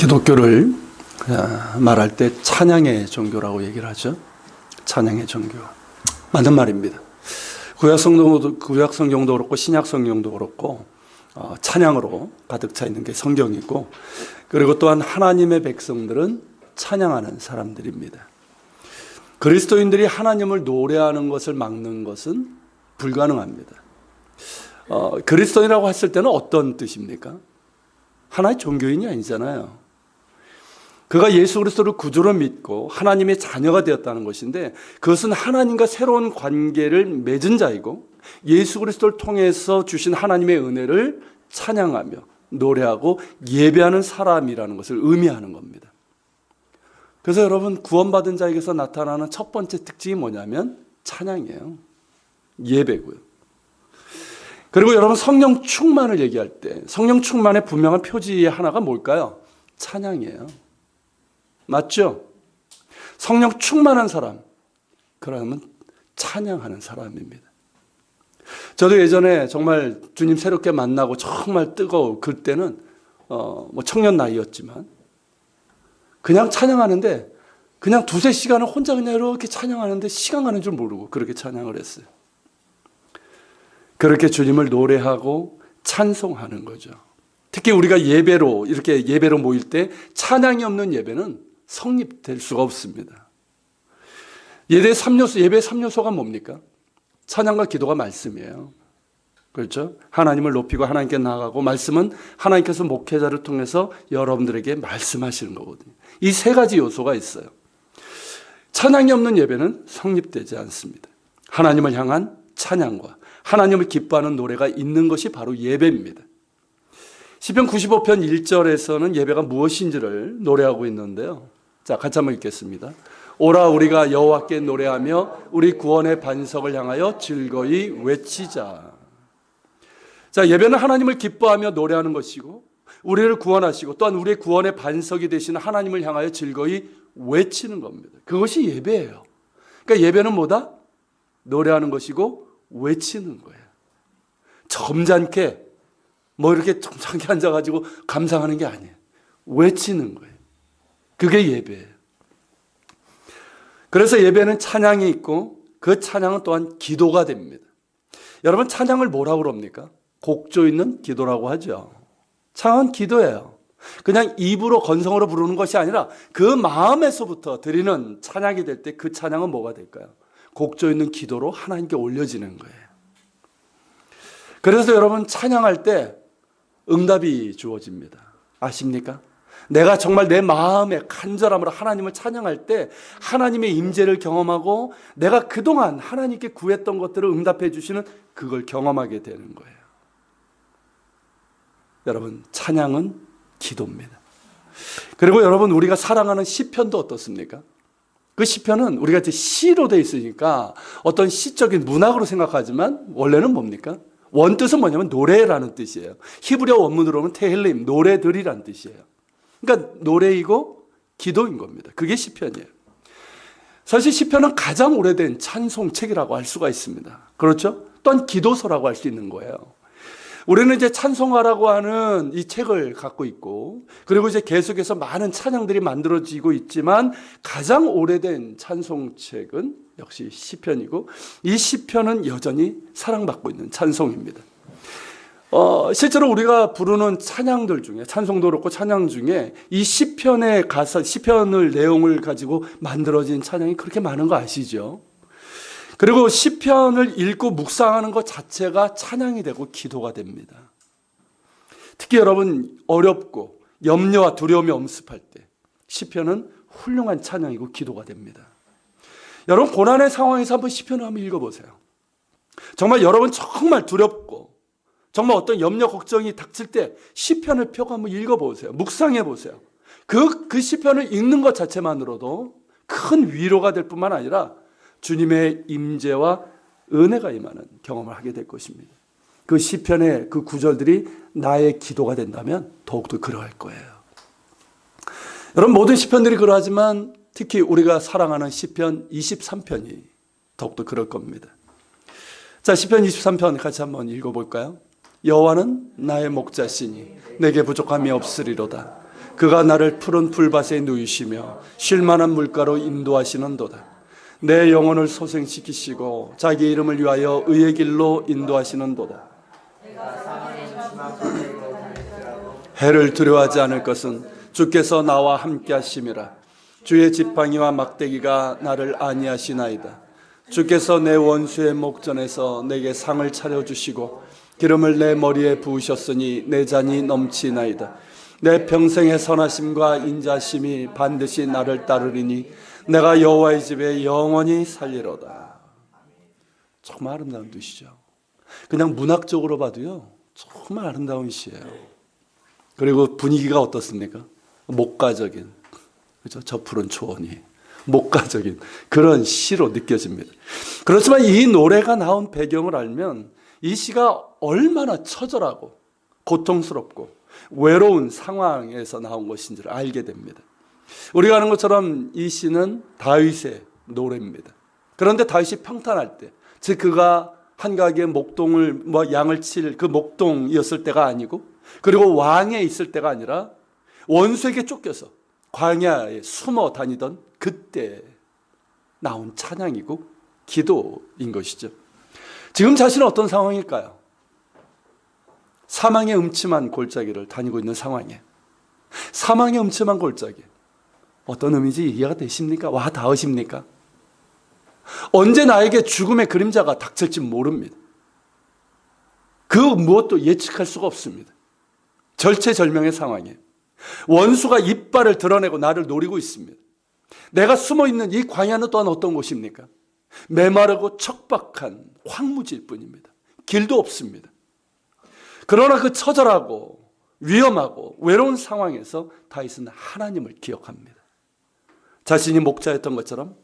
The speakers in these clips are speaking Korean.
기독교를 말할 때 찬양의 종교라고 얘기를 하죠. 찬양의 종교. 맞는 말입니다. 구약 성경도 그렇고 신약 성경도 그렇고 찬양으로 가득 차 있는 게 성경이고, 그리고 또한 하나님의 백성들은 찬양하는 사람들입니다. 그리스도인들이 하나님을 노래하는 것을 막는 것은 불가능합니다. 그리스도인이라고 했을 때는 어떤 뜻입니까? 하나의 종교인이 아니잖아요. 그가 예수 그리스도를 구주로 믿고 하나님의 자녀가 되었다는 것인데, 그것은 하나님과 새로운 관계를 맺은 자이고 예수 그리스도를 통해서 주신 하나님의 은혜를 찬양하며 노래하고 예배하는 사람이라는 것을 의미하는 겁니다. 그래서 여러분, 구원받은 자에게서 나타나는 첫 번째 특징이 뭐냐면 찬양이에요. 예배고요. 그리고 여러분, 성령 충만을 얘기할 때 성령 충만의 분명한 표지 하나가 뭘까요? 찬양이에요. 맞죠? 성령 충만한 사람, 그러면 찬양하는 사람입니다. 저도 예전에 정말 주님 새롭게 만나고 정말 뜨거워, 그때는 청년 나이였지만 그냥 찬양하는데, 그냥 두세 시간을 혼자 그냥 이렇게 찬양하는데 시간 가는 줄 모르고 그렇게 찬양을 했어요. 그렇게 주님을 노래하고 찬송하는 거죠. 특히 우리가 예배로 모일 때 찬양이 없는 예배는 성립될 수가 없습니다. 예배 3요소가 뭡니까? 찬양과 기도가 말씀이에요. 그렇죠? 하나님을 높이고 하나님께 나아가고, 말씀은 하나님께서 목회자를 통해서 여러분들에게 말씀하시는 거거든요. 이 세 가지 요소가 있어요. 찬양이 없는 예배는 성립되지 않습니다. 하나님을 향한 찬양과 하나님을 기뻐하는 노래가 있는 것이 바로 예배입니다. 시편 95편 1절에서는 예배가 무엇인지를 노래하고 있는데요. 자, 같이 한번 읽겠습니다. 오라, 우리가 여호와께 노래하며 우리 구원의 반석을 향하여 즐거이 외치자. 자, 예배는 하나님을 기뻐하며 노래하는 것이고, 우리를 구원하시고 또한 우리의 구원의 반석이 되시는 하나님을 향하여 즐거이 외치는 겁니다. 그것이 예배예요. 그러니까 예배는 뭐다? 노래하는 것이고 외치는 거예요. 점잖게 이렇게 점잖게 앉아가지고 감상하는 게 아니에요. 외치는 거예요. 그게 예배예요. 그래서 예배는 찬양이 있고, 그 찬양은 또한 기도가 됩니다. 여러분, 찬양을 뭐라고 그럽니까? 곡조 있는 기도라고 하죠. 찬양은 기도예요. 그냥 입으로 건성으로 부르는 것이 아니라 그 마음에서부터 드리는 찬양이 될 때 그 찬양은 뭐가 될까요? 곡조 있는 기도로 하나님께 올려지는 거예요. 그래서 여러분, 찬양할 때 응답이 주어집니다. 아십니까? 내가 정말 내 마음의 간절함으로 하나님을 찬양할 때 하나님의 임재를 경험하고, 내가 그동안 하나님께 구했던 것들을 응답해 주시는 그걸 경험하게 되는 거예요. 여러분, 찬양은 기도입니다. 그리고 여러분, 우리가 사랑하는 시편도 어떻습니까? 그 시편은 우리가 이제 시로 되어 있으니까 어떤 시적인 문학으로 생각하지만 원래는 뭡니까? 원뜻은 뭐냐면 노래라는 뜻이에요. 히브리어 원문으로는 테헬림, 노래들이라는 뜻이에요. 그러니까 노래이고 기도인 겁니다. 그게 시편이에요. 사실 시편은 가장 오래된 찬송책이라고 할 수가 있습니다. 그렇죠? 또한 기도서라고 할 수 있는 거예요. 우리는 이제 찬송가라고 하는 이 책을 갖고 있고, 그리고 이제 계속해서 많은 찬양들이 만들어지고 있지만 가장 오래된 찬송책은 역시 시편이고, 이 시편은 여전히 사랑받고 있는 찬송입니다. 실제로 우리가 부르는 찬양들 중에, 찬송도 그렇고 찬양 중에 이 시편의 가사, 시편을 내용을 가지고 만들어진 찬양이 그렇게 많은 거 아시죠? 그리고 시편을 읽고 묵상하는 것 자체가 찬양이 되고 기도가 됩니다. 특히 여러분, 어렵고 염려와 두려움이 엄습할 때 시편은 훌륭한 찬양이고 기도가 됩니다. 여러분, 고난의 상황에서 한번 시편을 한번 읽어보세요. 정말 여러분 정말 두렵고 정말 어떤 염려 걱정이 닥칠 때 시편을 펴고 한번 읽어보세요. 묵상해 보세요. 그 시편을 읽는 것 자체만으로도 큰 위로가 될 뿐만 아니라 주님의 임재와 은혜가 임하는 경험을 하게 될 것입니다. 그 시편의 그 구절들이 나의 기도가 된다면 더욱더 그러할 거예요. 여러분, 모든 시편들이 그러하지만 특히 우리가 사랑하는 시편 23편이 더욱더 그럴 겁니다. 자, 시편 23편 같이 한번 읽어볼까요? 여호와는 나의 목자시니 내게 부족함이 없으리로다. 그가 나를 푸른 풀밭에 누이시며 쉴만한 물가로 인도하시는도다. 내 영혼을 소생시키시고 자기 이름을 위하여 의의 길로 인도하시는도다. 해를 두려워하지 않을 것은 주께서 나와 함께 하심이라. 주의 지팡이와 막대기가 나를 안위하시나이다. 주께서 내 원수의 목전에서 내게 상을 차려주시고 기름을 내 머리에 부으셨으니 내 잔이 넘치나이다. 내 평생의 선하심과 인자심이 반드시 나를 따르리니 내가 여호와의 집에 영원히 살리로다. 정말 아름다운 뜻이죠. 그냥 문학적으로 봐도요, 정말 아름다운 시예요. 그리고 분위기가 어떻습니까? 목가적인, 그죠? 저 푸른 초원이 목가적인 그런 시로 느껴집니다. 그렇지만 이 노래가 나온 배경을 알면 이 시가 얼마나 처절하고 고통스럽고 외로운 상황에서 나온 것인지를 알게 됩니다. 우리가 아는 것처럼 이 시는 다윗의 노래입니다. 그런데 다윗이 평탄할 때, 즉 그가 한가하게 목동을 양을 칠 그 목동이었을 때가 아니고, 그리고 왕에 있을 때가 아니라 원수에게 쫓겨서 광야에 숨어 다니던 그때 나온 찬양이고 기도인 것이죠. 지금 자신은 어떤 상황일까요? 사망의 음침한 골짜기를 다니고 있는 상황이에요. 사망의 음침한 골짜기. 어떤 의미인지 이해가 되십니까? 와 닿으십니까? 언제 나에게 죽음의 그림자가 닥칠지 모릅니다. 그 무엇도 예측할 수가 없습니다. 절체절명의 상황이에요. 원수가 이빨을 드러내고 나를 노리고 있습니다. 내가 숨어있는 이 광야는 또한 어떤 곳입니까? 메마르고 척박한 황무지일 뿐입니다. 길도 없습니다. 그러나 그 처절하고 위험하고 외로운 상황에서 다윗은 하나님을 기억합니다. 자신이 목자였던 것처럼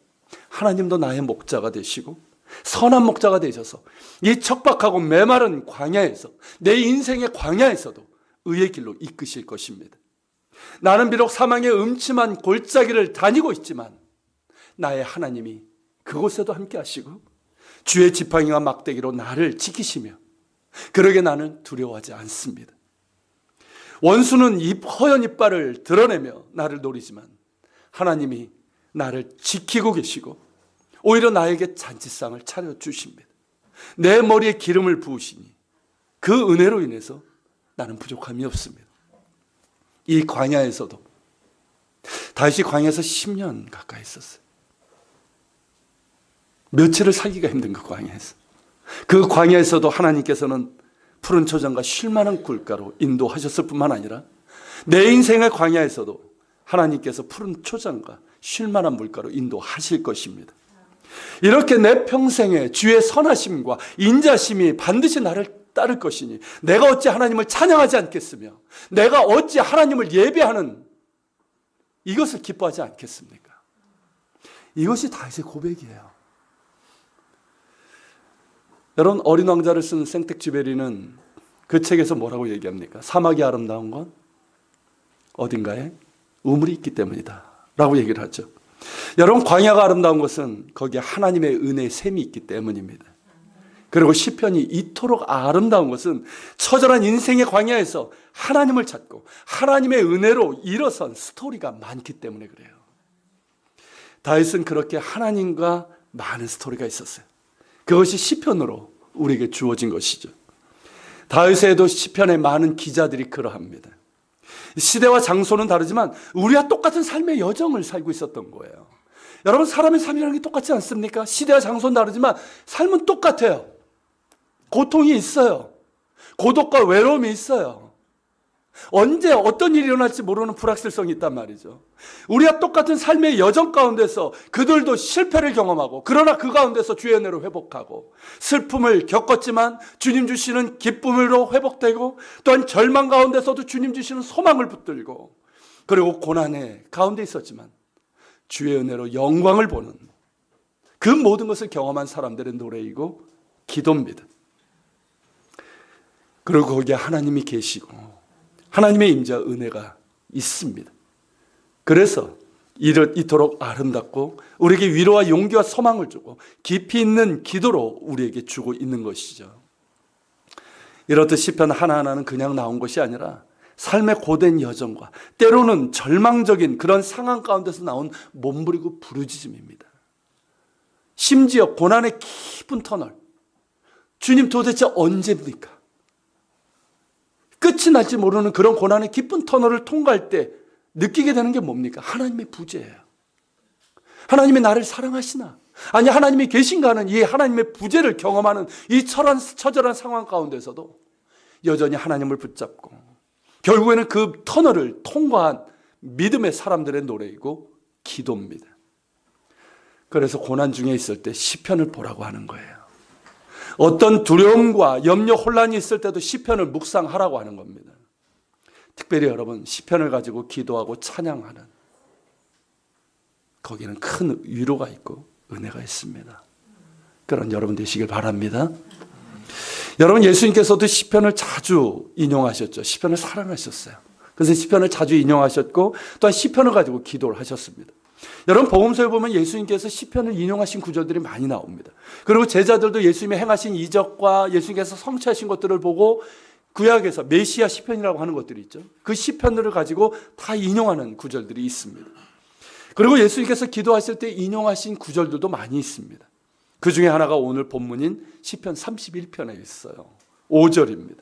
하나님도 나의 목자가 되시고 선한 목자가 되셔서 이 척박하고 메마른 광야에서, 내 인생의 광야에서도 의의 길로 이끄실 것입니다. 나는 비록 사망의 음침한 골짜기를 다니고 있지만 나의 하나님이 그곳에도 함께 하시고 주의 지팡이와 막대기로 나를 지키시며, 그러게 나는 두려워하지 않습니다. 원수는 허연 이빨을 드러내며 나를 노리지만 하나님이 나를 지키고 계시고 오히려 나에게 잔치상을 차려주십니다. 내 머리에 기름을 부으시니 그 은혜로 인해서 나는 부족함이 없습니다. 이 광야에서도, 다윗이 광야에서 10년 가까이 있었어요. 며칠을 살기가 힘든 그 광야에서. 그 광야에서도 하나님께서는 푸른 초장과 쉴만한 굴가로 인도하셨을 뿐만 아니라 내 인생의 광야에서도 하나님께서 푸른 초장과 쉴만한 물가로 인도하실 것입니다. 이렇게 내 평생에 주의 선하심과 인자심이 반드시 나를 따를 것이니 내가 어찌 하나님을 찬양하지 않겠으며 내가 어찌 하나님을 예배하는 이것을 기뻐하지 않겠습니까? 이것이 다윗의 고백이에요. 여러분, 어린 왕자를 쓴 생텍쥐베리는 그 책에서 뭐라고 얘기합니까? 사막이 아름다운 건 어딘가에 우물이 있기 때문이다 라고 얘기를 하죠. 여러분, 광야가 아름다운 것은 거기에 하나님의 은혜의 샘이 있기 때문입니다. 그리고 시편이 이토록 아름다운 것은 처절한 인생의 광야에서 하나님을 찾고 하나님의 은혜로 일어선 스토리가 많기 때문에 그래요. 다윗은 그렇게 하나님과 많은 스토리가 있었어요. 그것이 시편으로 우리에게 주어진 것이죠. 다윗에도 시편에 많은 기자들이 그러합니다. 시대와 장소는 다르지만 우리와 똑같은 삶의 여정을 살고 있었던 거예요. 여러분, 사람의 삶이라는 게 똑같지 않습니까? 시대와 장소는 다르지만 삶은 똑같아요. 고통이 있어요. 고독과 외로움이 있어요. 언제 어떤 일이 일어날지 모르는 불확실성이 있단 말이죠. 우리와 똑같은 삶의 여정 가운데서 그들도 실패를 경험하고, 그러나 그 가운데서 주의 은혜로 회복하고, 슬픔을 겪었지만 주님 주시는 기쁨으로 회복되고, 또한 절망 가운데서도 주님 주시는 소망을 붙들고, 그리고 고난의 가운데 있었지만 주의 은혜로 영광을 보는 그 모든 것을 경험한 사람들의 노래이고 기도입니다. 그리고 거기에 하나님이 계시고 하나님의 임재와 은혜가 있습니다. 그래서 이토록 아름답고 우리에게 위로와 용기와 소망을 주고 깊이 있는 기도로 우리에게 주고 있는 것이죠. 이렇듯 시편 하나하나는 그냥 나온 것이 아니라 삶의 고된 여정과 때로는 절망적인 그런 상황 가운데서 나온 몸부리고 부르짖음입니다. 심지어 고난의 깊은 터널, 주님 도대체 언제입니까? 끝이 날지 모르는 그런 고난의 깊은 터널을 통과할 때 느끼게 되는 게 뭡니까? 하나님의 부재예요. 하나님이 나를 사랑하시나? 아니, 하나님이 계신가 하는 이 하나님의 부재를 경험하는 이 처절한 상황 가운데서도 여전히 하나님을 붙잡고 결국에는 그 터널을 통과한 믿음의 사람들의 노래이고 기도입니다. 그래서 고난 중에 있을 때 시편을 보라고 하는 거예요. 어떤 두려움과 염려, 혼란이 있을 때도 시편을 묵상하라고 하는 겁니다. 특별히 여러분, 시편을 가지고 기도하고 찬양하는 거기는 큰 위로가 있고 은혜가 있습니다. 그런 여러분 되시길 바랍니다. 여러분, 예수님께서도 시편을 자주 인용하셨죠. 시편을 사랑하셨어요. 그래서 시편을 자주 인용하셨고 또한 시편을 가지고 기도를 하셨습니다. 여러분, 복음서에 보면 예수님께서 시편을 인용하신 구절들이 많이 나옵니다. 그리고 제자들도 예수님이 행하신 이적과 예수님께서 성취하신 것들을 보고 구약에서 메시아 시편이라고 하는 것들이 있죠. 그 시편들을 가지고 다 인용하는 구절들이 있습니다. 그리고 예수님께서 기도하실 때 인용하신 구절들도 많이 있습니다. 그 중에 하나가 오늘 본문인 시편 31편에 있어요. 5절입니다.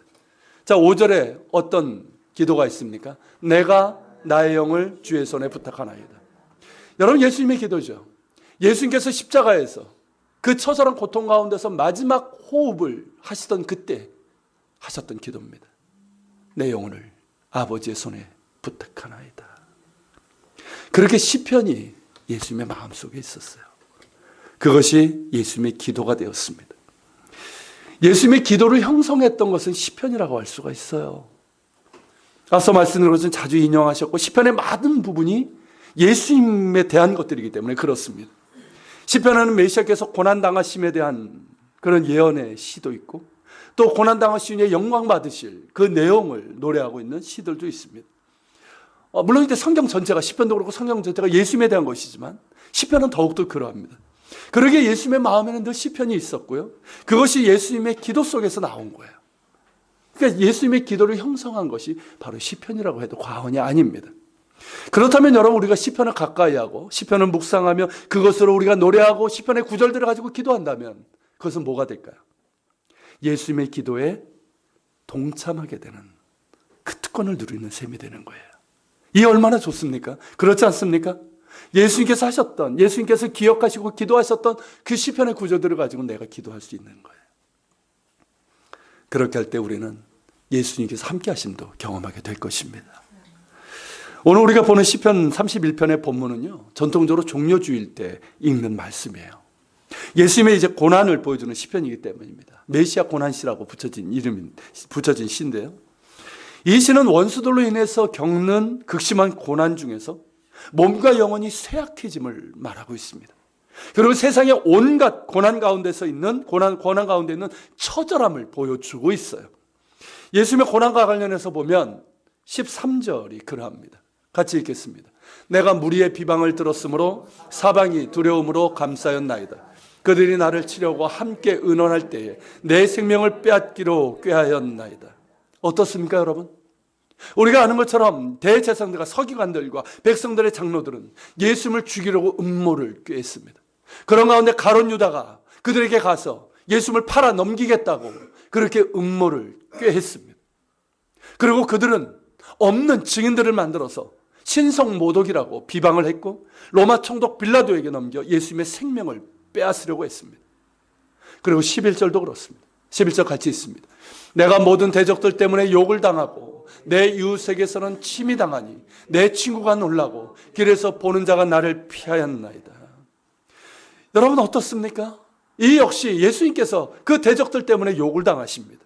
자, 5절에 어떤 기도가 있습니까? 내가 나의 영을 주의 손에 부탁하나이다. 여러분, 예수님의 기도죠. 예수님께서 십자가에서 그 처절한 고통 가운데서 마지막 호흡을 하시던 그때 하셨던 기도입니다. 내 영혼을 아버지의 손에 부탁하나이다. 그렇게 시편이 예수님의 마음속에 있었어요. 그것이 예수님의 기도가 되었습니다. 예수님의 기도를 형성했던 것은 시편이라고 할 수가 있어요. 앞서 말씀드린 것은 자주 인용하셨고 시편의 많은 부분이 예수님에 대한 것들이기 때문에 그렇습니다. 시편에는 메시아께서 고난당하심에 대한 그런 예언의 시도 있고 또 고난당하신 후에 영광 받으실 그 내용을 노래하고 있는 시들도 있습니다. 물론 이제 성경 전체가 시편도 그렇고 성경 전체가 예수님에 대한 것이지만 시편은 더욱더 그러합니다. 그러기에 예수님의 마음에는 늘 시편이 있었고요. 그것이 예수님의 기도 속에서 나온 거예요. 그러니까 예수님의 기도를 형성한 것이 바로 시편이라고 해도 과언이 아닙니다. 그렇다면 여러분, 우리가 시편을 가까이 하고 시편을 묵상하며 그것으로 우리가 노래하고 시편의 구절들을 가지고 기도한다면 그것은 뭐가 될까요? 예수님의 기도에 동참하게 되는 그 특권을 누리는 셈이 되는 거예요. 이 얼마나 좋습니까? 그렇지 않습니까? 예수님께서 하셨던, 예수님께서 기억하시고 기도하셨던 그 시편의 구절들을 가지고 내가 기도할 수 있는 거예요. 그렇게 할 때 우리는 예수님께서 함께 하심도 경험하게 될 것입니다. 오늘 우리가 보는 시편 31편의 본문은요, 전통적으로 종려주일 때 읽는 말씀이에요. 예수님의 이제 고난을 보여주는 시편이기 때문입니다. 메시아 고난시라고 붙여진 시인데요. 이 시는 원수들로 인해서 겪는 극심한 고난 중에서 몸과 영혼이 쇠약해짐을 말하고 있습니다. 그리고 세상의 온갖 고난 가운데서 있는 고난 가운데 있는 처절함을 보여주고 있어요. 예수님의 고난과 관련해서 보면 13절이 그러합니다. 같이 읽겠습니다. 내가 무리의 비방을 들었으므로 사방이 두려움으로 감싸였나이다. 그들이 나를 치려고 함께 의논할 때에 내 생명을 빼앗기로 꾀하였나이다. 어떻습니까, 여러분? 우리가 아는 것처럼 대제사장들과 서기관들과 백성들의 장로들은 예수님을 죽이려고 음모를 꾀했습니다. 그런 가운데 가룟 유다가 그들에게 가서 예수님을 팔아 넘기겠다고 그렇게 음모를 꾀했습니다. 그리고 그들은 없는 증인들을 만들어서 신성모독이라고 비방을 했고 로마 총독 빌라도에게 넘겨 예수님의 생명을 빼앗으려고 했습니다. 그리고 11절도 그렇습니다. 11절 같이 있습니다. 내가 모든 대적들 때문에 욕을 당하고 내 이웃에게서는 침이 당하니 내 친구가 놀라고 길에서 보는 자가 나를 피하였나이다. 여러분 어떻습니까? 이 역시 예수님께서 그 대적들 때문에 욕을 당하십니다.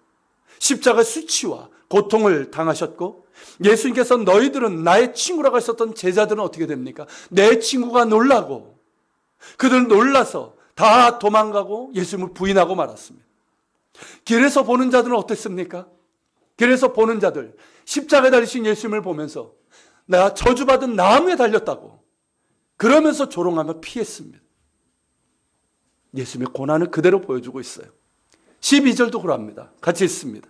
십자가 수치와 고통을 당하셨고 예수님께서 너희들은 나의 친구라고 하셨던 제자들은 어떻게 됩니까? 내 친구가 놀라고 그들은 놀라서 다 도망가고 예수님을 부인하고 말았습니다. 길에서 보는 자들은 어땠습니까? 길에서 보는 자들 십자가에 달리신 예수님을 보면서 내가 저주받은 나무에 달렸다고 그러면서 조롱하며 피했습니다. 예수님의 고난을 그대로 보여주고 있어요. 12절도 그럽니다. 같이 읽습니다.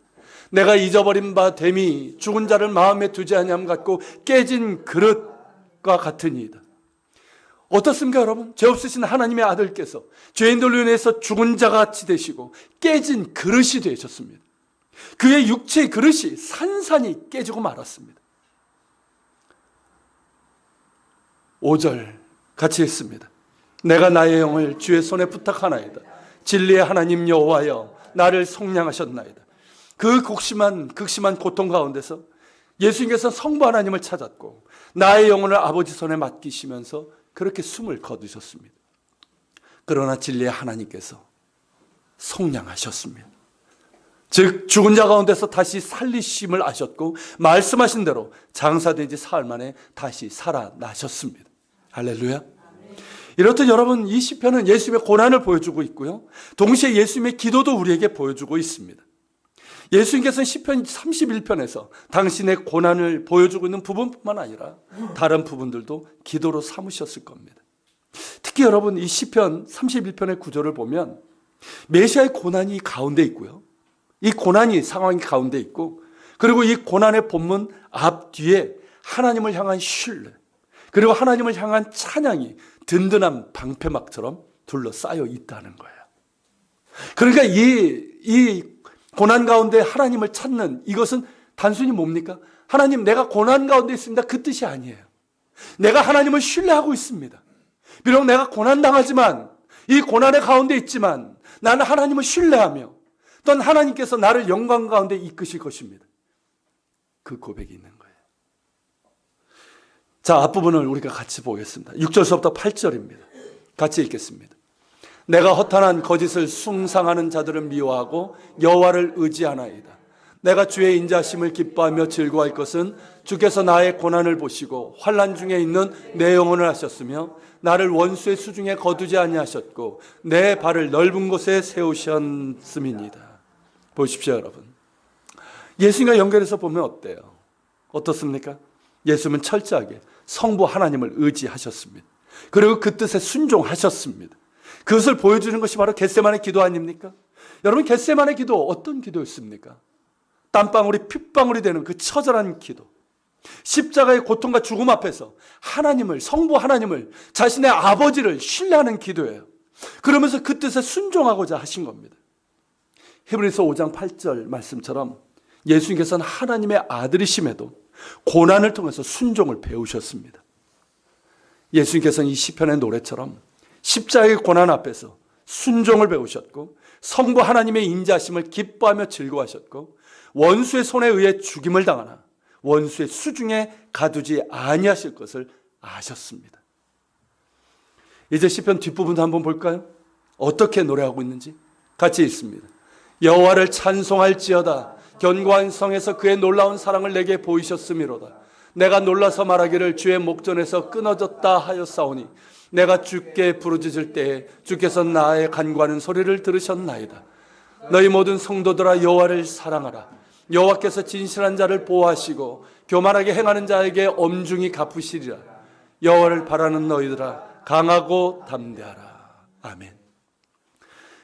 내가 잊어버린 바 됨이 죽은 자를 마음에 두지 아니함 같고 깨진 그릇과 같으니이다. 어떻습니까 여러분? 죄 없으신 하나님의 아들께서 죄인들로 인해서 죽은 자같이 되시고 깨진 그릇이 되셨습니다. 그의 육체의 그릇이 산산이 깨지고 말았습니다. 5절 같이 읽습니다. 내가 나의 영을 주의 손에 부탁하나이다. 진리의 하나님 여호와여 나를 속량하셨나이다. 그 극심한 고통 가운데서 예수님께서 성부 하나님을 찾았고 나의 영혼을 아버지 손에 맡기시면서 그렇게 숨을 거두셨습니다. 그러나 진리의 하나님께서 속량하셨습니다. 즉 죽은 자 가운데서 다시 살리심을 아셨고 말씀하신 대로 장사된 지 사흘 만에 다시 살아나셨습니다. 할렐루야. 이렇듯 여러분 이 시편은 예수님의 고난을 보여주고 있고요, 동시에 예수님의 기도도 우리에게 보여주고 있습니다. 예수님께서는 시편 31편에서 당신의 고난을 보여주고 있는 부분뿐만 아니라 다른 부분들도 기도로 삼으셨을 겁니다. 특히 여러분 이 시편 31편의 구절을 보면 메시아의 고난이 가운데 있고요, 이 고난이 상황이 가운데 있고, 그리고 이 고난의 본문 앞뒤에 하나님을 향한 신뢰, 그리고 하나님을 향한 찬양이 든든한 방패막처럼 둘러싸여 있다는 거예요. 그러니까 이 고난 가운데 하나님을 찾는 이것은 단순히 뭡니까? 하나님 내가 고난 가운데 있습니다, 그 뜻이 아니에요. 내가 하나님을 신뢰하고 있습니다. 비록 내가 고난당하지만, 이 고난의 가운데 있지만 나는 하나님을 신뢰하며 또한 하나님께서 나를 영광 가운데 이끄실 것입니다. 그 고백이 있는 거예요. 자, 앞부분을 우리가 같이 보겠습니다. 6절서부터 8절입니다. 같이 읽겠습니다. 내가 허탄한 거짓을 숭상하는 자들은 미워하고 여호와를 의지하나이다. 내가 주의 인자심을 기뻐하며 즐거워할 것은 주께서 나의 고난을 보시고 환난 중에 있는 내 영혼을 하셨으며 나를 원수의 수중에 거두지 아니하셨고 내 발을 넓은 곳에 세우셨음이니이다. 보십시오 여러분, 예수님과 연결해서 보면 어때요? 어떻습니까? 예수님은 철저하게 성부 하나님을 의지하셨습니다. 그리고 그 뜻에 순종하셨습니다. 그것을 보여주는 것이 바로 겟세마네 기도 아닙니까? 여러분 겟세마네 기도 어떤 기도였습니까? 땀방울이 핏방울이 되는 그 처절한 기도, 십자가의 고통과 죽음 앞에서 하나님을, 성부 하나님을, 자신의 아버지를 신뢰하는 기도예요. 그러면서 그 뜻에 순종하고자 하신 겁니다. 히브리서 5장 8절 말씀처럼 예수님께서는 하나님의 아들이심에도 고난을 통해서 순종을 배우셨습니다. 예수님께서는 이 시편의 노래처럼 십자가의 고난 앞에서 순종을 배우셨고 성부 하나님의 인자심을 기뻐하며 즐거워하셨고 원수의 손에 의해 죽임을 당하나 원수의 수중에 가두지 아니하실 것을 아셨습니다. 이제 시편 뒷부분도 한번 볼까요? 어떻게 노래하고 있는지 같이 읽습니다. 여호와를 찬송할지어다. 견고한 성에서 그의 놀라운 사랑을 내게 보이셨음이로다. 내가 놀라서 말하기를 주의 목전에서 끊어졌다 하였사오니 내가 주께 부르짖을 때에 주께서 나의 간구하는 소리를 들으셨나이다. 너희 모든 성도들아 여호와를 사랑하라. 여호와께서 진실한 자를 보호하시고 교만하게 행하는 자에게 엄중히 갚으시리라. 여호와를 바라는 너희들아 강하고 담대하라. 아멘.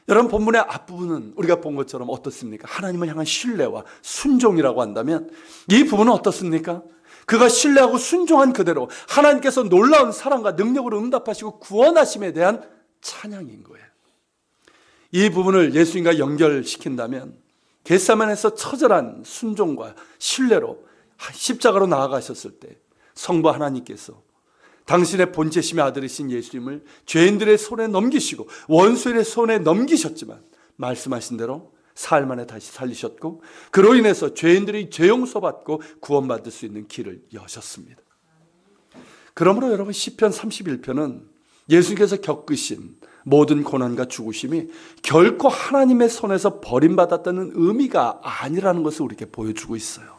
여러분 본문의 앞부분은 우리가 본 것처럼 어떻습니까? 하나님을 향한 신뢰와 순종이라고 한다면 이 부분은 어떻습니까? 그가 신뢰하고 순종한 그대로 하나님께서 놀라운 사랑과 능력으로 응답하시고 구원하심에 대한 찬양인 거예요. 이 부분을 예수님과 연결시킨다면 겟세마네에서 처절한 순종과 신뢰로 십자가로 나아가셨을 때 성부 하나님께서 당신의 본체심의 아들이신 예수님을 죄인들의 손에 넘기시고 원수의 손에 넘기셨지만 말씀하신 대로 사흘 만에 다시 살리셨고 그로 인해서 죄인들이 죄 용서받고 구원받을 수 있는 길을 여셨습니다. 그러므로 여러분 시편 31편은 예수님께서 겪으신 모든 고난과 죽으심이 결코 하나님의 손에서 버림받았다는 의미가 아니라는 것을 우리에게 보여주고 있어요.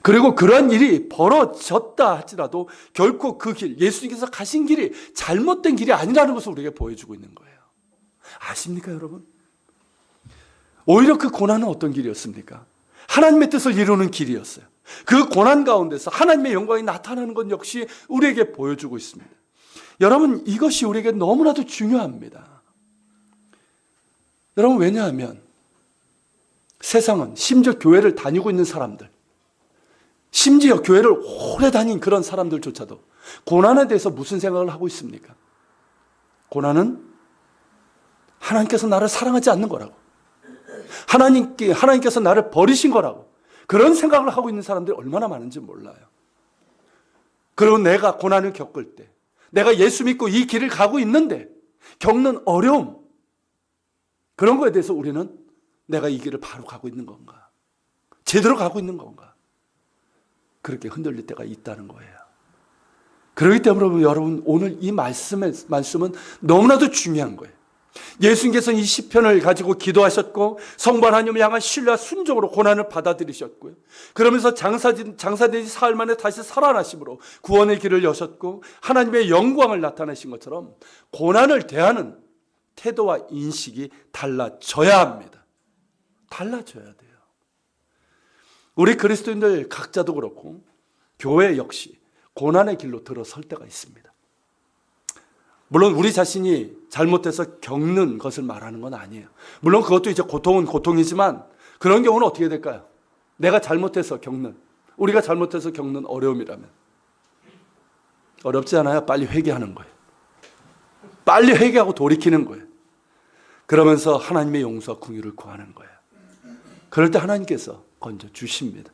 그리고 그런 일이 벌어졌다 할지라도 결코 그 길, 예수님께서 가신 길이 잘못된 길이 아니라는 것을 우리에게 보여주고 있는 거예요. 아십니까 여러분? 오히려 그 고난은 어떤 길이었습니까? 하나님의 뜻을 이루는 길이었어요. 그 고난 가운데서 하나님의 영광이 나타나는 것 역시 우리에게 보여주고 있습니다. 여러분 이것이 우리에게 너무나도 중요합니다. 여러분 왜냐하면 세상은 심지어 교회를 다니고 있는 사람들, 심지어 교회를 오래 다닌 그런 사람들조차도 고난에 대해서 무슨 생각을 하고 있습니까? 고난은 하나님께서 나를 사랑하지 않는 거라고, 하나님께서 나를 버리신 거라고, 그런 생각을 하고 있는 사람들이 얼마나 많은지 몰라요. 그리고 내가 고난을 겪을 때, 내가 예수 믿고 이 길을 가고 있는데 겪는 어려움, 그런 거에 대해서 우리는 내가 이 길을 바로 가고 있는 건가, 제대로 가고 있는 건가, 그렇게 흔들릴 때가 있다는 거예요. 그렇기 때문에 여러분, 오늘 이 말씀은 너무나도 중요한 거예요. 예수님께서는 이 시편을 가지고 기도하셨고 성부 하나님을 향한 신뢰와 순종으로 고난을 받아들이셨고요. 그러면서 장사되지 사흘 만에 다시 살아나심으로 구원의 길을 여셨고 하나님의 영광을 나타내신 것처럼 고난을 대하는 태도와 인식이 달라져야 합니다. 달라져야 돼요. 우리 그리스도인들 각자도 그렇고 교회 역시 고난의 길로 들어설 때가 있습니다. 물론 우리 자신이 잘못해서 겪는 것을 말하는 건 아니에요. 물론 그것도 이제 고통은 고통이지만 그런 경우는 어떻게 될까요? 내가 잘못해서 겪는, 우리가 잘못해서 겪는 어려움이라면 어렵지 않아요. 빨리 회개하는 거예요. 빨리 회개하고 돌이키는 거예요. 그러면서 하나님의 용서와 긍휼을 구하는 거예요. 그럴 때 하나님께서 건져 주십니다.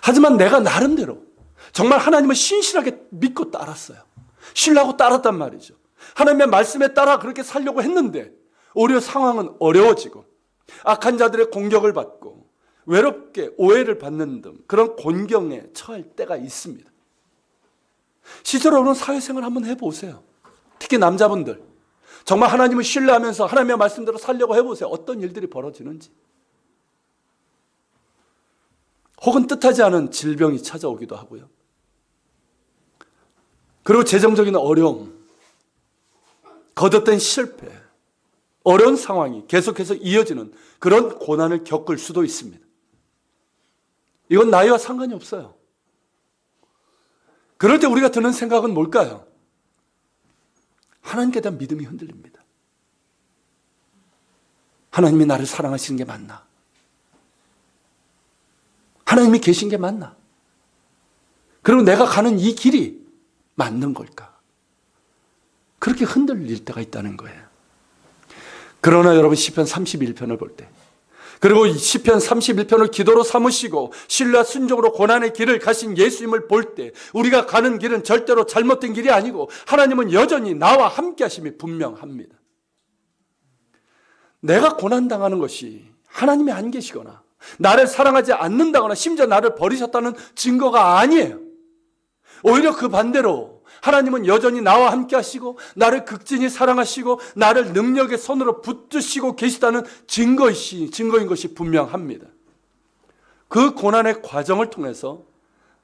하지만 내가 나름대로 정말 하나님을 신실하게 믿고 따랐어요. 신뢰하고 따랐단 말이죠. 하나님의 말씀에 따라 그렇게 살려고 했는데 오히려 상황은 어려워지고 악한 자들의 공격을 받고 외롭게 오해를 받는 등 그런 곤경에 처할 때가 있습니다. 시절로는 사회생활 한번 해보세요. 특히 남자분들 정말 하나님을 신뢰하면서 하나님의 말씀대로 살려고 해보세요. 어떤 일들이 벌어지는지. 혹은 뜻하지 않은 질병이 찾아오기도 하고요. 그리고 재정적인 어려움, 거듭된 실패, 어려운 상황이 계속해서 이어지는 그런 고난을 겪을 수도 있습니다. 이건 나이와 상관이 없어요. 그럴 때 우리가 드는 생각은 뭘까요? 하나님께 대한 믿음이 흔들립니다. 하나님이 나를 사랑하시는 게 맞나? 하나님이 계신 게 맞나? 그리고 내가 가는 이 길이 맞는 걸까? 그렇게 흔들릴 때가 있다는 거예요. 그러나 여러분 시편 31편을 볼 때, 그리고 시편 31편을 기도로 삼으시고 신뢰와 순종으로 고난의 길을 가신 예수님을 볼 때 우리가 가는 길은 절대로 잘못된 길이 아니고 하나님은 여전히 나와 함께 하심이 분명합니다. 내가 고난당하는 것이 하나님이 안 계시거나 나를 사랑하지 않는다거나 심지어 나를 버리셨다는 증거가 아니에요. 오히려 그 반대로 하나님은 여전히 나와 함께 하시고 나를 극진히 사랑하시고 나를 능력의 손으로 붙드시고 계시다는 증거인 것이 분명합니다. 그 고난의 과정을 통해서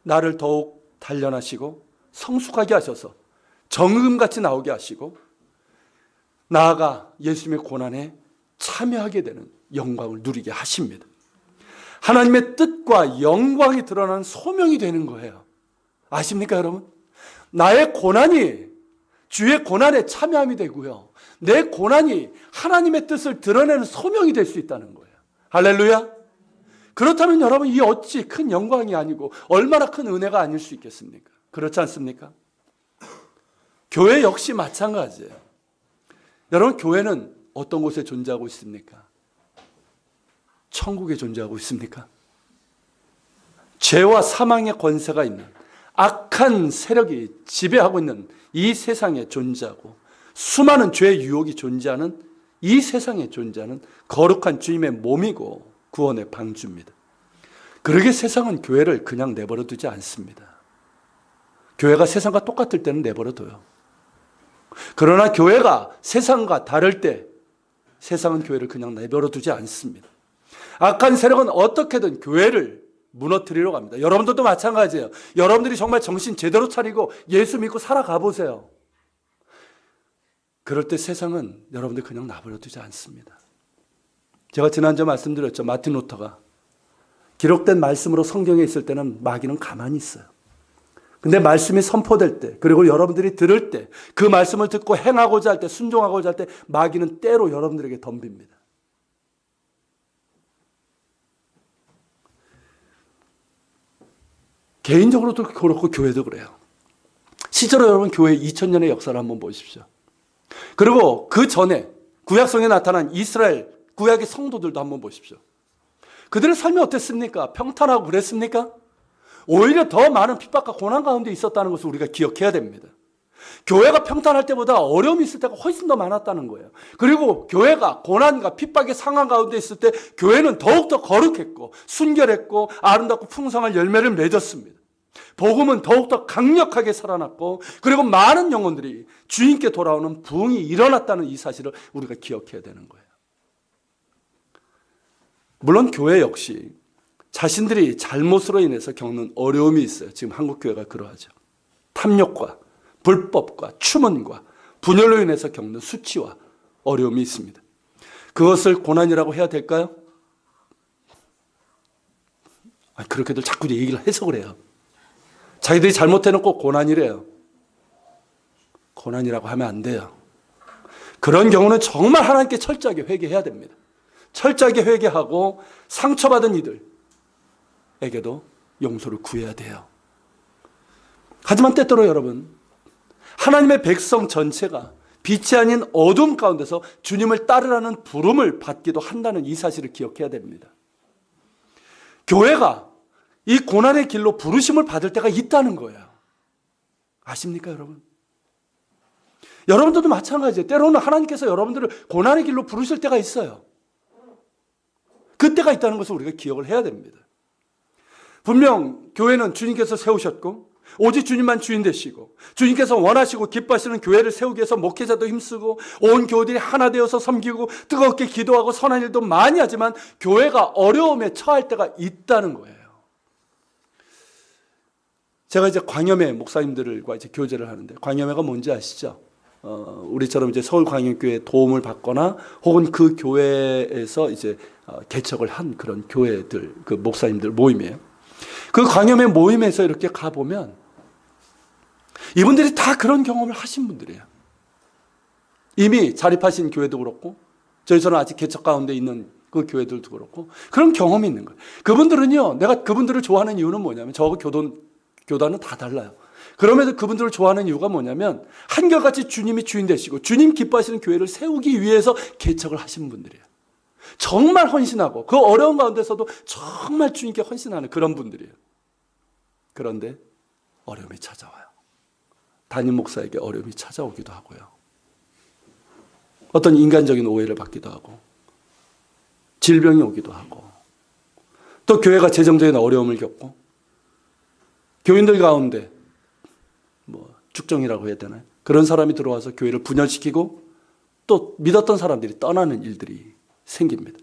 나를 더욱 단련하시고 성숙하게 하셔서 정금같이 나오게 하시고 나아가 예수님의 고난에 참여하게 되는 영광을 누리게 하십니다. 하나님의 뜻과 영광이 드러나는 소명이 되는 거예요. 아십니까 여러분? 나의 고난이 주의 고난에 참여함이 되고요. 내 고난이 하나님의 뜻을 드러내는 소명이 될 수 있다는 거예요. 할렐루야. 그렇다면 여러분 이 어찌 큰 영광이 아니고 얼마나 큰 은혜가 아닐 수 있겠습니까? 그렇지 않습니까? 교회 역시 마찬가지예요. 여러분 교회는 어떤 곳에 존재하고 있습니까? 천국에 존재하고 있습니까? 죄와 사망의 권세가 있는 악한 세력이 지배하고 있는 이 세상에 존재하고 수많은 죄의 유혹이 존재하는 이 세상에 존재하는 거룩한 주님의 몸이고 구원의 방주입니다. 그러게 세상은 교회를 그냥 내버려 두지 않습니다. 교회가 세상과 똑같을 때는 내버려 둬요. 그러나 교회가 세상과 다를 때 세상은 교회를 그냥 내버려 두지 않습니다. 악한 세력은 어떻게든 교회를 무너뜨리려고 합니다. 여러분들도 마찬가지예요. 여러분들이 정말 정신 제대로 차리고 예수 믿고 살아가 보세요. 그럴 때 세상은 여러분들 그냥 내버려 두지 않습니다. 제가 지난주에 말씀드렸죠. 마틴 루터가 기록된 말씀으로 성경에 있을 때는 마귀는 가만히 있어요. 근데 말씀이 선포될 때, 그리고 여러분들이 들을 때, 그 말씀을 듣고 행하고자 할 때, 순종하고자 할 때 마귀는 때로 여러분들에게 덤빕니다. 개인적으로도 그렇고 교회도 그래요. 실제로 여러분 교회 2000년의 역사를 한번 보십시오. 그리고 그 전에 구약성에 나타난 이스라엘 구약의 성도들도 한번 보십시오. 그들의 삶이 어땠습니까? 평탄하고 그랬습니까? 오히려 더 많은 핍박과 고난 가운데 있었다는 것을 우리가 기억해야 됩니다. 교회가 평탄할 때보다 어려움이 있을 때가 훨씬 더 많았다는 거예요. 그리고 교회가 고난과 핍박의 상황 가운데 있을 때 교회는 더욱더 거룩했고 순결했고 아름답고 풍성한 열매를 맺었습니다. 복음은 더욱더 강력하게 살아났고 그리고 많은 영혼들이 주님께 돌아오는 부흥이 일어났다는 이 사실을 우리가 기억해야 되는 거예요. 물론 교회 역시 자신들이 잘못으로 인해서 겪는 어려움이 있어요. 지금 한국 교회가 그러하죠. 탐욕과 불법과 추문과 분열로 인해서 겪는 수치와 어려움이 있습니다. 그것을 고난이라고 해야 될까요? 그렇게들 자꾸 얘기를 해석을 해요. 자기들이 잘못해놓고 고난이래요. 고난이라고 하면 안 돼요. 그런 경우는 정말 하나님께 철저하게 회개해야 됩니다. 철저하게 회개하고 상처받은 이들에게도 용서를 구해야 돼요. 하지만 때때로 여러분, 하나님의 백성 전체가 빛이 아닌 어둠 가운데서 주님을 따르라는 부름을 받기도 한다는 이 사실을 기억해야 됩니다. 교회가 이 고난의 길로 부르심을 받을 때가 있다는 거예요. 아십니까, 여러분? 여러분들도 마찬가지예요. 때로는 하나님께서 여러분들을 고난의 길로 부르실 때가 있어요. 그때가 있다는 것을 우리가 기억을 해야 됩니다. 분명 교회는 주님께서 세우셨고 오직 주님만 주인 되시고 주님께서 원하시고 기뻐하시는 교회를 세우기 위해서 목회자도 힘쓰고 온 교우들이 하나 되어서 섬기고 뜨겁게 기도하고 선한 일도 많이 하지만 교회가 어려움에 처할 때가 있다는 거예요. 제가 이제 광염회 목사님들과 이제 교제를 하는데 광염회가 뭔지 아시죠? 우리처럼 이제 서울광염교회 도움을 받거나 혹은 그 교회에서 이제 개척을 한 그런 교회들, 그 목사님들 모임이에요. 그 광염회 모임에서 이렇게 가보면 이분들이 다 그런 경험을 하신 분들이에요. 이미 자립하신 교회도 그렇고 저희처럼 아직 개척 가운데 있는 그 교회들도 그렇고 그런 경험이 있는 거예요. 그분들은요, 내가 그분들을 좋아하는 이유는 뭐냐면 저하고 교단은 다 달라요. 그럼에도 그분들을 좋아하는 이유가 뭐냐면 한결같이 주님이 주인 되시고 주님 기뻐하시는 교회를 세우기 위해서 개척을 하신 분들이에요. 정말 헌신하고 그 어려운 가운데서도 정말 주님께 헌신하는 그런 분들이에요. 그런데 어려움이 찾아와요. 담임 목사에게 어려움이 찾아오기도 하고요. 어떤 인간적인 오해를 받기도 하고 질병이 오기도 하고 또 교회가 재정적인 어려움을 겪고 교인들 가운데 축정이라고 해야 되나요? 그런 사람이 들어와서 교회를 분열시키고 또 믿었던 사람들이 떠나는 일들이 생깁니다.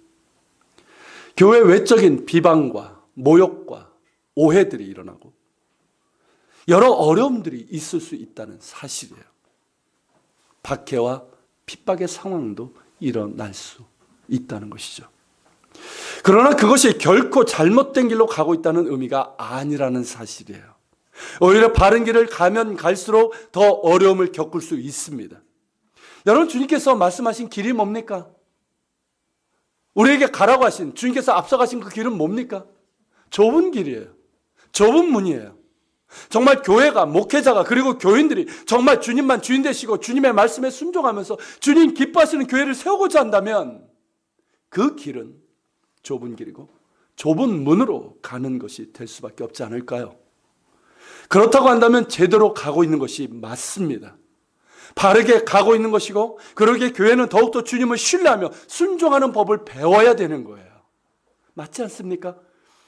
교회 외적인 비방과 모욕과 오해들이 일어나고 여러 어려움들이 있을 수 있다는 사실이에요. 박해와 핍박의 상황도 일어날 수 있다는 것이죠. 그러나 그것이 결코 잘못된 길로 가고 있다는 의미가 아니라는 사실이에요. 오히려 바른 길을 가면 갈수록 더 어려움을 겪을 수 있습니다. 여러분, 주님께서 말씀하신 길이 뭡니까? 우리에게 가라고 하신, 주님께서 앞서가신 그 길은 뭡니까? 좁은 길이에요. 좁은 문이에요. 정말 교회가, 목회자가, 그리고 교인들이 정말 주님만 주인 되시고 주님의 말씀에 순종하면서 주님 기뻐하시는 교회를 세우고자 한다면 그 길은 좁은 길이고 좁은 문으로 가는 것이 될 수밖에 없지 않을까요? 그렇다고 한다면 제대로 가고 있는 것이 맞습니다. 바르게 가고 있는 것이고 그러기에 교회는 더욱더 주님을 신뢰하며 순종하는 법을 배워야 되는 거예요. 맞지 않습니까?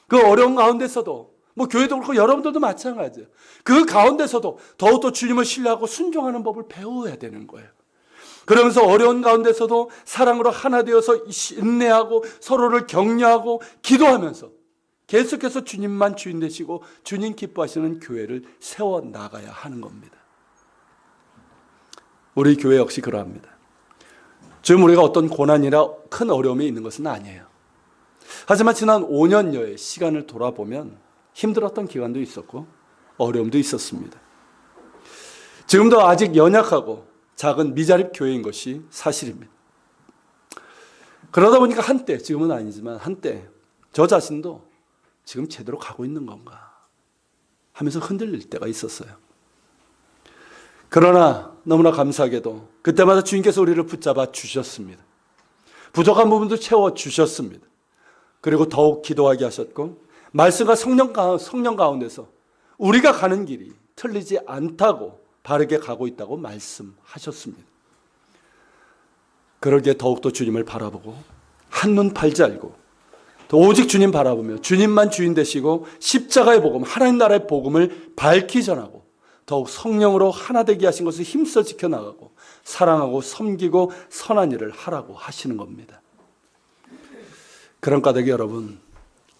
그 어려운 가운데서도 교회도 그렇고 여러분들도 마찬가지예요. 그 가운데서도 더욱더 주님을 신뢰하고 순종하는 법을 배워야 되는 거예요. 그러면서 어려운 가운데서도 사랑으로 하나 되어서 인내하고 서로를 격려하고 기도하면서 계속해서 주님만 주인 되시고 주님 기뻐하시는 교회를 세워나가야 하는 겁니다. 우리 교회 역시 그러합니다. 지금 우리가 어떤 고난이나 큰 어려움이 있는 것은 아니에요. 하지만 지난 5년여의 시간을 돌아보면 힘들었던 기간도 있었고 어려움도 있었습니다. 지금도 아직 연약하고 작은 미자립 교회인 것이 사실입니다. 그러다 보니까 한때, 지금은 아니지만 한때 저 자신도 지금 제대로 가고 있는 건가? 하면서 흔들릴 때가 있었어요. 그러나 너무나 감사하게도 그때마다 주님께서 우리를 붙잡아 주셨습니다. 부족한 부분도 채워주셨습니다. 그리고 더욱 기도하게 하셨고 말씀과 성령 가운데서 우리가 가는 길이 틀리지 않다고 바르게 가고 있다고 말씀하셨습니다. 그러기에 더욱더 주님을 바라보고 한눈 팔지 알고 오직 주님 바라보며 주님만 주인 되시고 십자가의 복음, 하나님 나라의 복음을 밝히 전하고 더욱 성령으로 하나 되게 하신 것을 힘써 지켜나가고 사랑하고 섬기고 선한 일을 하라고 하시는 겁니다. 그런 까닭에 여러분,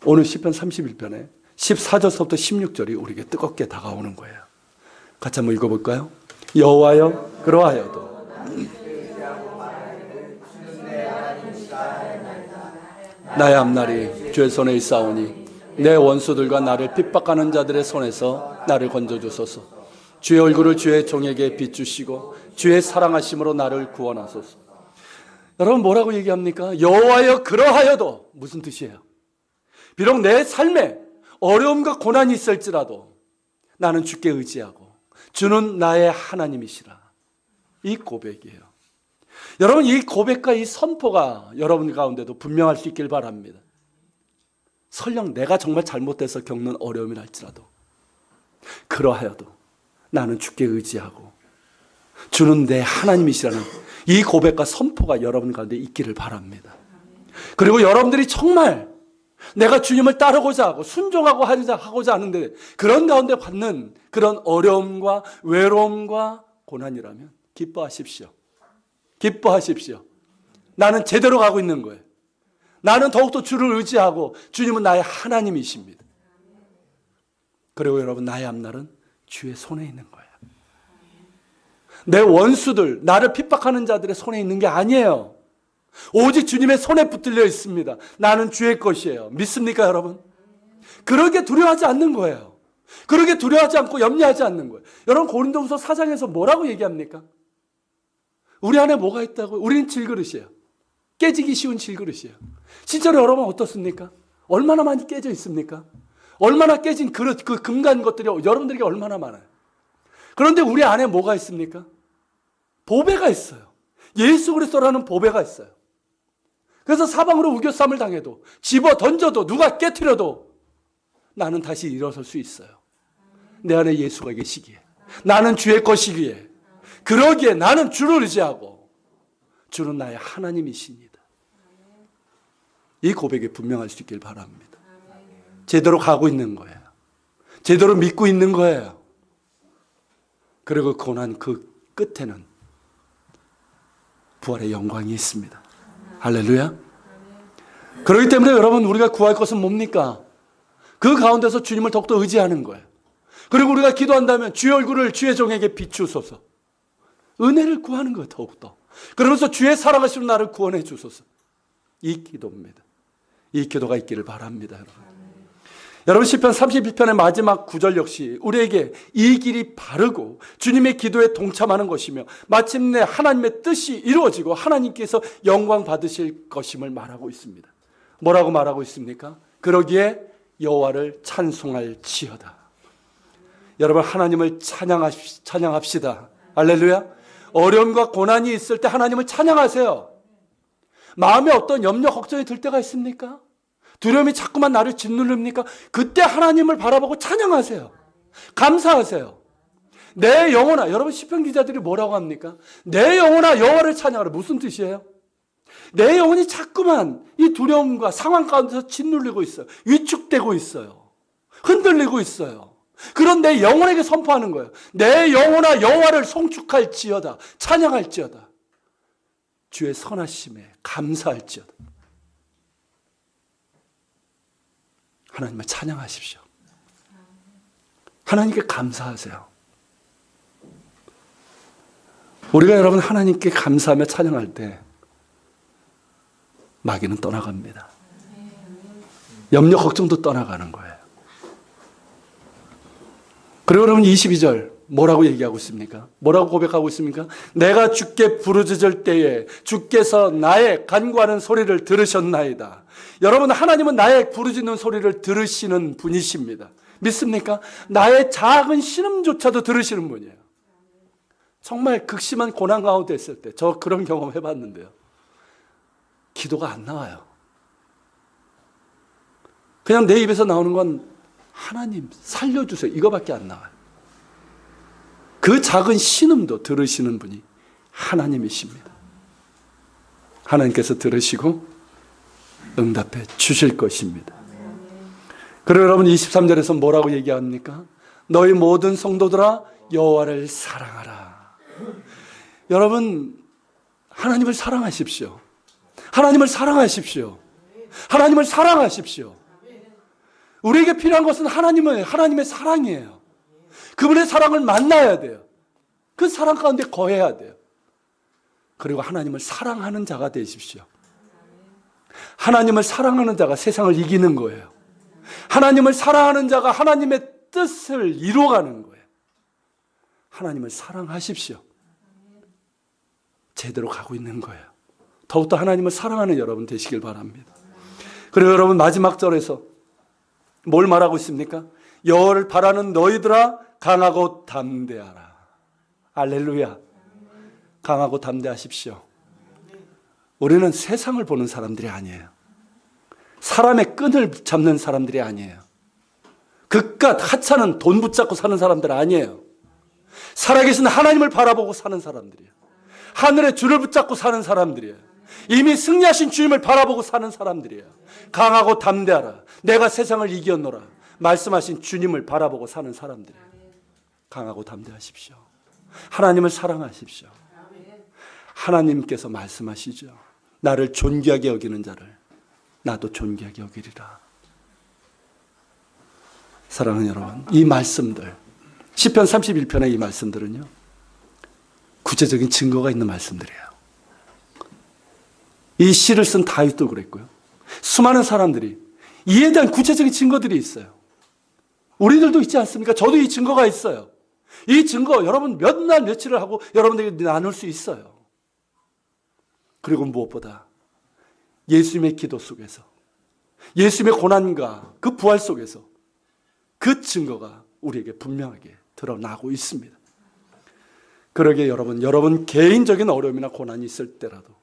오늘 시편 31편에 14절부터 16절이 우리에게 뜨겁게 다가오는 거예요. 같이 한번 읽어볼까요? 여호와여 그러하여도 나의 앞날이 주의 손에 있사오니 내 원수들과 나를 핍박하는 자들의 손에서 나를 건져주소서. 주의 얼굴을 주의 종에게 비추시고 주의 사랑하심으로 나를 구원하소서. 여러분 뭐라고 얘기합니까? 여호와여 그러하여도 무슨 뜻이에요? 비록 내 삶에 어려움과 고난이 있을지라도 나는 주께 의지하고 주는 나의 하나님이시라. 이 고백이에요. 여러분 이 고백과 이 선포가 여러분 가운데도 분명할 수 있길 바랍니다. 설령 내가 정말 잘못돼서 겪는 어려움이랄지라도 그러하여도 나는 주께 의지하고 주는 내 하나님이시라는 이 고백과 선포가 여러분 가운데 있기를 바랍니다. 그리고 여러분들이 정말 내가 주님을 따르고자 하고 순종하고 하고자 하는데 그런 가운데 받는 그런 어려움과 외로움과 고난이라면 기뻐하십시오. 기뻐하십시오. 나는 제대로 가고 있는 거예요. 나는 더욱더 주를 의지하고 주님은 나의 하나님이십니다. 그리고 여러분 나의 앞날은 주의 손에 있는 거예요. 내 원수들, 나를 핍박하는 자들의 손에 있는 게 아니에요. 오직 주님의 손에 붙들려 있습니다. 나는 주의 것이에요. 믿습니까 여러분? 그러게 두려워하지 않는 거예요. 그러게 두려워하지 않고 염려하지 않는 거예요. 여러분 고린도후서 4장에서 뭐라고 얘기합니까? 우리 안에 뭐가 있다고요? 우리는 질그릇이에요. 깨지기 쉬운 질그릇이에요. 실제로 여러분 어떻습니까? 얼마나 많이 깨져 있습니까? 얼마나 깨진 그릇, 그 금간 것들이 여러분들에게 얼마나 많아요. 그런데 우리 안에 뭐가 있습니까? 보배가 있어요. 예수 그리스도라는 보배가 있어요. 그래서 사방으로 우겨쌈을 당해도 집어 던져도 누가 깨트려도 나는 다시 일어설 수 있어요. 내 안에 예수가 계시기에 나는 주의 것이기에 그러기에 나는 주를 의지하고 주는 나의 하나님이십니다. 이 고백이 분명할 수 있길 바랍니다. 제대로 가고 있는 거예요. 제대로 믿고 있는 거예요. 그리고 고난 그 끝에는 부활의 영광이 있습니다. 할렐루야. 그렇기 때문에 여러분 우리가 구할 것은 뭡니까? 그 가운데서 주님을 더욱더 의지하는 거예요. 그리고 우리가 기도한다면 주의 얼굴을 주의 종에게 비추소서. 은혜를 구하는 거예요. 더욱더. 그러면서 주의 사랑하시는 나를 구원해 주소서. 이 기도입니다. 이 기도가 있기를 바랍니다. 여러분 시편 31편의 마지막 구절 역시 우리에게 이 길이 바르고 주님의 기도에 동참하는 것이며 마침내 하나님의 뜻이 이루어지고 하나님께서 영광 받으실 것임을 말하고 있습니다. 뭐라고 말하고 있습니까? 그러기에 여호와를 찬송할지어다. 여러분 하나님을 찬양합시다. 할렐루야. 어려움과 고난이 있을 때 하나님을 찬양하세요. 마음에 어떤 염려 걱정이 들 때가 있습니까? 두려움이 자꾸만 나를 짓누릅니까? 그때 하나님을 바라보고 찬양하세요. 감사하세요. 내 영혼아, 여러분 시편 기자들이 뭐라고 합니까? 내 영혼아 여호와를 찬양하라. 무슨 뜻이에요? 내 영혼이 자꾸만 이 두려움과 상황 가운데서 짓눌리고 있어요. 위축되고 있어요. 흔들리고 있어요. 그런 내 영혼에게 선포하는 거예요. 내 영혼아 여호와를 송축할지어다. 찬양할지어다. 주의 선하심에 감사할지어다. 하나님을 찬양하십시오. 하나님께 감사하세요. 우리가 여러분 하나님께 감사하며 찬양할 때 마귀는 떠나갑니다. 염려 걱정도 떠나가는 거예요. 그리고 여러분 22절 뭐라고 얘기하고 있습니까? 뭐라고 고백하고 있습니까? 내가 주께 부르짖을 때에 주께서 나의 간구하는 소리를 들으셨나이다. 여러분 하나님은 나의 부르짖는 소리를 들으시는 분이십니다. 믿습니까? 나의 작은 신음조차도 들으시는 분이에요. 정말 극심한 고난 가운데 있을 때 저 그런 경험 해봤는데요. 기도가 안 나와요. 그냥 내 입에서 나오는 건 하나님 살려주세요 이거밖에 안 나와요. 그 작은 신음도 들으시는 분이 하나님이십니다. 하나님께서 들으시고 응답해 주실 것입니다. 그리고 여러분 23절에서 뭐라고 얘기합니까? 너희 모든 성도들아 여호와를 사랑하라. 여러분 하나님을 사랑하십시오. 하나님을 사랑하십시오. 하나님을 사랑하십시오. 우리에게 필요한 것은 하나님의 사랑이에요. 그분의 사랑을 만나야 돼요. 그 사랑 가운데 거해야 돼요. 그리고 하나님을 사랑하는 자가 되십시오. 하나님을 사랑하는 자가 세상을 이기는 거예요. 하나님을 사랑하는 자가 하나님의 뜻을 이루어가는 거예요. 하나님을 사랑하십시오. 제대로 가고 있는 거예요. 더욱더 하나님을 사랑하는 여러분 되시길 바랍니다. 그리고 여러분 마지막 절에서 뭘 말하고 있습니까? 여호와를 바라는 너희들아 강하고 담대하라. 할렐루야. 강하고 담대하십시오. 우리는 세상을 보는 사람들이 아니에요. 사람의 끈을 잡는 사람들이 아니에요. 그깟 하찮은 돈 붙잡고 사는 사람들 아니에요. 살아계신 하나님을 바라보고 사는 사람들이에요. 하늘의 줄을 붙잡고 사는 사람들이에요. 이미 승리하신 주님을 바라보고 사는 사람들이에요. 강하고 담대하라. 내가 세상을 이겼노라. 말씀하신 주님을 바라보고 사는 사람들이에요. 강하고 담대하십시오. 하나님을 사랑하십시오. 하나님께서 말씀하시죠. 나를 존귀하게 여기는 자를 나도 존귀하게 여기리라. 사랑하는 여러분, 이 말씀들 시편 31편의 이 말씀들은요 구체적인 증거가 있는 말씀들이에요. 이 시를 쓴 다윗도 그랬고요. 수많은 사람들이 이에 대한 구체적인 증거들이 있어요. 우리들도 있지 않습니까? 저도 이 증거가 있어요. 이 증거 여러분 몇 날 며칠을 하고 여러분들에게 나눌 수 있어요. 그리고 무엇보다 예수님의 기도 속에서 예수님의 고난과 그 부활 속에서 그 증거가 우리에게 분명하게 드러나고 있습니다. 그러기에 여러분 개인적인 어려움이나 고난이 있을 때라도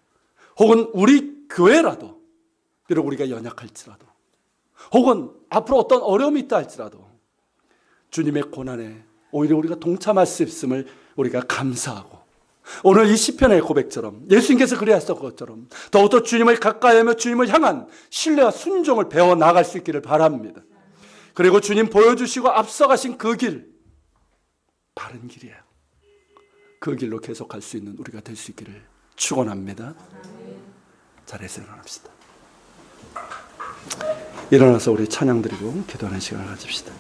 혹은 우리 교회라도 비록 우리가 연약할지라도 혹은 앞으로 어떤 어려움이 있다 할지라도 주님의 고난에 오히려 우리가 동참할 수 있음을 우리가 감사하고 오늘 이 시편의 고백처럼 예수님께서 그리하셨던 것처럼 더욱더 주님을 가까이하며 주님을 향한 신뢰와 순종을 배워나갈 수 있기를 바랍니다. 그리고 주님 보여주시고 앞서가신 그 길 바른 길이에요. 그 길로 계속할 수 있는 우리가 될 수 있기를 축원합니다. 자리에서 일어납시다. 일어나서 우리 찬양 드리고 기도하는 시간을 가집시다.